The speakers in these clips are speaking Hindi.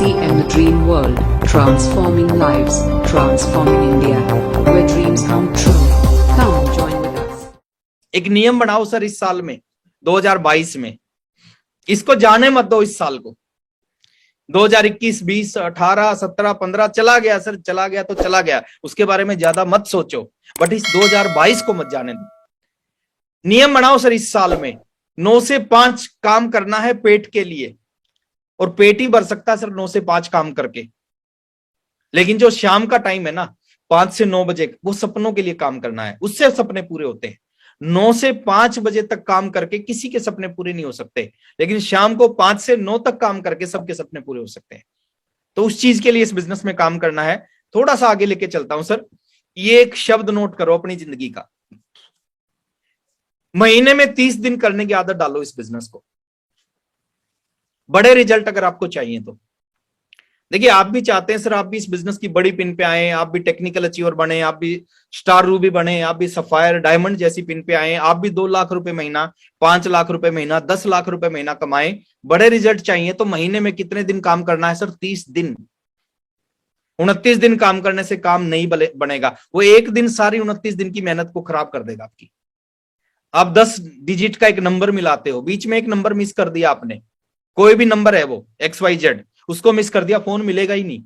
in the dream world, transforming lives, transforming India, where dreams come true. Come join with us. एक नियम बनाओ सर इस साल में 2022 में, इसको जाने मत दो इस साल को। 2021, 20, 18, 17, 15 चला गया सर, चला गया तो चला गया, उसके बारे में ज्यादा मत सोचो, बट इस 2022 को मत जाने दो। नियम बनाओ सर इस साल में 9 से 5 काम करना है पेट के लिए, और पेट ही भर सकता है सर 9 से 5 काम करके। लेकिन जो शाम का टाइम है ना 5 से 9 बजे, वो सपनों के लिए काम करना है, उससे सपने पूरे होते हैं। 9 से 5 बजे तक काम करके किसी के सपने पूरे नहीं हो सकते, लेकिन शाम को 5 से 9 तक काम करके सबके सपने पूरे हो सकते हैं। तो उस चीज के लिए इस बिजनेस में काम करना है। थोड़ा सा आगे लेके चलता हूं सर, ये एक शब्द नोट करो अपनी जिंदगी का, महीने में 30 दिन करने की आदत डालो इस बिजनेस को। बड़े रिजल्ट अगर आपको चाहिए तो देखिए, आप भी चाहते हैं सर आप भी इस बिजनेस की बड़ी पिन पे आए, आप भी टेक्निकल अचीवर बने, आप भी स्टार रूबी बने, आप भी सफायर डायमंड जैसी पिन पे आए, आप भी 2 लाख रुपए महीना, 5 लाख रुपए महीना, 10 लाख रुपए महीना कमाए। बड़े रिजल्ट चाहिए तो महीने में कितने दिन काम करना है सर? 30 दिन। 29 दिन काम करने से काम नहीं बनेगा, वो एक दिन सारी 29 दिन की मेहनत को खराब कर देगा आपकी। आप 10 डिजिट का एक नंबर मिलाते हो, बीच में एक नंबर मिस कर दिया आपने, कोई भी नंबर है वो XYZ, उसको मिस कर दिया, फोन मिलेगा ही नहीं।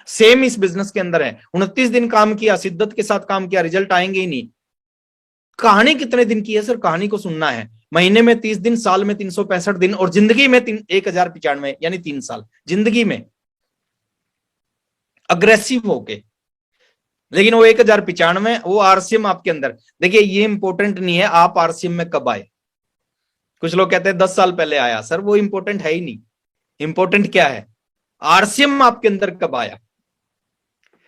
सेम इस बिजनेस के अंदर है, 29 दिन काम किया, शिद्दत के साथ काम किया, रिजल्ट आएंगे ही नहीं। कहानी कितने दिन की है सर? कहानी को सुनना है। महीने में 30 दिन, साल में 365 दिन, और जिंदगी में 1095 यानी 3 साल जिंदगी में अग्रेसिव होके। लेकिन वो 1095 वो RCM आपके अंदर। देखिए ये इंपॉर्टेंट नहीं है आप RCM में कब आए। कुछ लोग कहते हैं 10 साल पहले आया, सर वो इंपॉर्टेंट है ही नहीं। इंपॉर्टेंट क्या है? RCM आपके अंदर कब आया,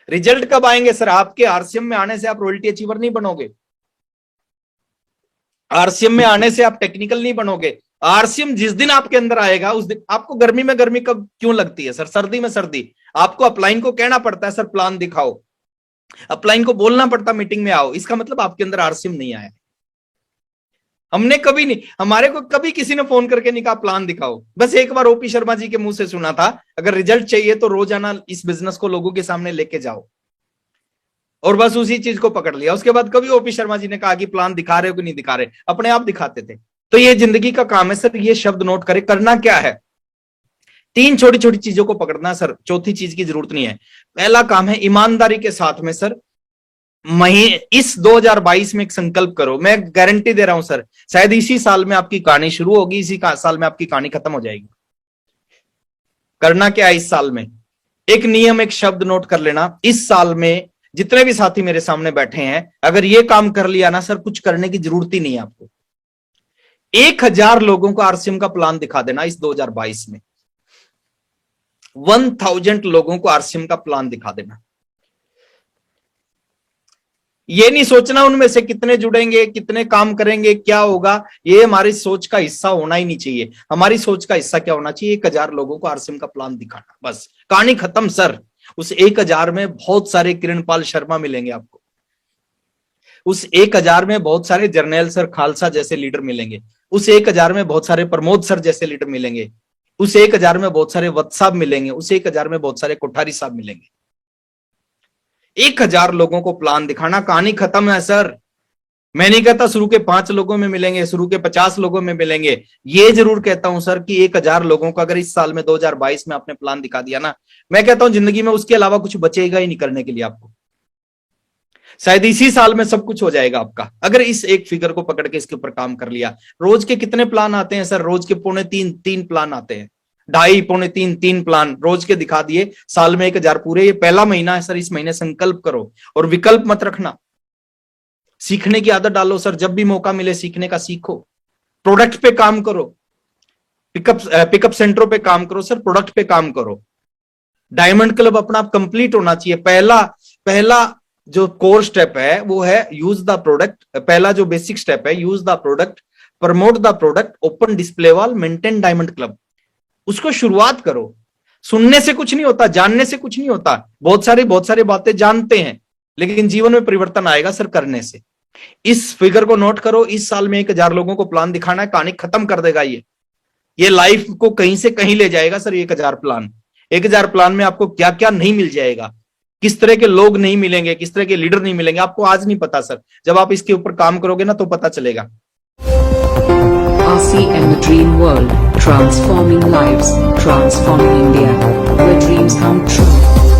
रिजल्ट कब आएंगे सर? आपके RCM में आने से आप रॉयल्टी अचीवर नहीं बनोगे, RCM में आने से आप टेक्निकल नहीं बनोगे। RCM जिस दिन आपके अंदर आएगा उस दिन आपको गर्मी में गर्मी कब क्यों लगती है सर? सर्दी में सर्दी। आपको अपलाइन को कहना पड़ता है सर प्लान दिखाओ, अपलाइन को बोलना पड़ता मीटिंग में आओ, इसका मतलब आपके अंदर RCM नहीं आया। हमने कभी नहीं, हमारे को कभी किसी ने फोन करके नहीं कहा प्लान दिखाओ। बस एक बार OP शर्मा जी के मुंह से सुना था, अगर रिजल्ट चाहिए तो रोजाना इस बिजनेस को लोगों के सामने लेके जाओ, और बस उसी चीज को पकड़ लिया। उसके बाद कभी OP शर्मा जी ने कहा कि प्लान दिखा रहे हो कि नहीं दिखा रहे, अपने आप दिखाते थे। तो ये जिंदगी का काम है सर, ये शब्द नोट करें। करना क्या है? 3 छोटी छोटी चीजों को पकड़ना सर, चौथी चीज की जरूरत नहीं है। पहला काम है ईमानदारी के साथ में सर इस 2022 में एक संकल्प करो। मैं गारंटी दे रहा हूं सर, शायद इसी साल में आपकी कहानी शुरू होगी, इसी साल में आपकी कहानी खत्म हो जाएगी। करना क्या है इस साल में? एक नियम, एक शब्द नोट कर लेना। इस साल में जितने भी साथी मेरे सामने बैठे हैं, अगर ये काम कर लिया ना सर, कुछ करने की जरूरत ही नहीं है आपको। 1000 लोगों को RCM का प्लान दिखा देना इस 2022 में। 1000 लोगों को RCM का प्लान दिखा देना। ये नहीं सोचना उनमें से कितने जुड़ेंगे, कितने काम करेंगे, क्या होगा, ये हमारी सोच का हिस्सा होना ही नहीं चाहिए। हमारी सोच का हिस्सा क्या होना चाहिए? 1000 लोगों को RCM का प्लान दिखाना, बस कहानी खत्म सर। उस 1000 में बहुत सारे किरणपाल शर्मा मिलेंगे आपको, उस 1000 में बहुत सारे जर्नैल सर खालसा जैसे लीडर मिलेंगे, उस 1000 में बहुत सारे प्रमोद सर जैसे लीडर मिलेंगे, उस 1000 में बहुत सारे वत्स साहब मिलेंगे, उस 1000 में बहुत सारे कोठारी साहब मिलेंगे। 1000 लोगों को प्लान दिखाना, कहानी खत्म है सर। मैं नहीं कहता शुरू के 5 लोगों में मिलेंगे, शुरू के 50 लोगों में मिलेंगे। ये जरूर कहता हूं सर कि 1000 लोगों को अगर इस साल में 2022 में आपने प्लान दिखा दिया ना, मैं कहता हूं जिंदगी में उसके अलावा कुछ बचेगा ही नहीं करने के लिए आपको। शायद इसी साल में सब कुछ हो जाएगा आपका, अगर इस एक फिगर को पकड़ के इसके ऊपर काम कर लिया। रोज के कितने प्लान आते हैं सर? रोज के 2.5-3 प्लान आते हैं, 2.5, 2.5-3 प्लान रोज के दिखा दिए, साल में 1000 पूरे। ये पहला महीना है सर, इस महीने संकल्प करो और विकल्प मत रखना। सीखने की आदत डालो सर, जब भी मौका मिले सीखने का सीखो। प्रोडक्ट पे काम करो, पिकअप सेंटरों पे काम करो सर, प्रोडक्ट पे काम करो। डायमंड क्लब अपना आप कंप्लीट होना चाहिए। पहला जो कोर स्टेप है वो है यूज द प्रोडक्ट। पहला जो बेसिक स्टेप है, use the product, promote the product, open display wall, maintain diamond club. उसको शुरुआत करो। सुनने से कुछ नहीं होता, जानने से कुछ नहीं होता। बहुत सारी बातें जानते हैं, लेकिन जीवन में परिवर्तन आएगा सर करने से। इस फिगर को नोट करो, इस साल में 1000 लोगों को प्लान दिखाना है, कहानी खत्म कर देगा ये लाइफ को कहीं से कहीं ले जाएगा सर। 1000 प्लान 1000 प्लान में आपको क्या क्या नहीं मिल जाएगा, किस तरह के लोग नहीं मिलेंगे, किस तरह के लीडर नहीं मिलेंगे, आपको आज नहीं पता सर। जब आप इसके ऊपर काम करोगे ना तो पता चलेगा। RCM The Dream World, transforming lives, transforming India, where dreams come true.